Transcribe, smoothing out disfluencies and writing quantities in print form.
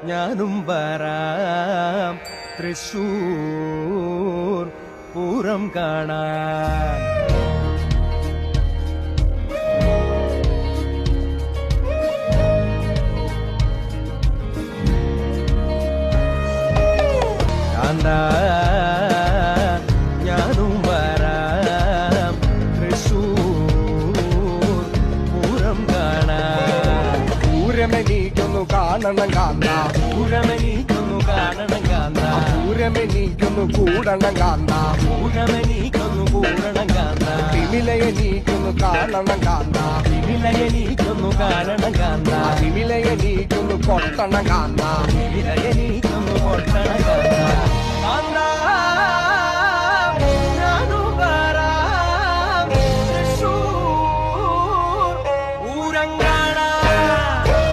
ഞാനും വരാം തൃശൂർ പൂരം കാണാൻ. കാന്താ ഞാനും വരാം തൃശൂർ പൂരം കാണാൻ. പൂരമെനിക്കൊന്നു കാണണം കാന്ത, പൂരമെനിക്കൊന്നു കാണണം കാന്ത, പൂരമെനിക്കൊന്നു കൂടണം കാന്ത, പൂരമെനിക്കൊന്നു കൂടണം കാന്ത, തിമിലയെനിക്കൊന്നു കാണണം കാന്ത, വിലയെനിക്കൊന്നു കാണണം കാന്ത, തിമിലയെനിക്കൊന്നു കൊട്ടണം കാന്ത, വിലയെനിക്കൊന്നു കൊട്ടണം കാന്ത.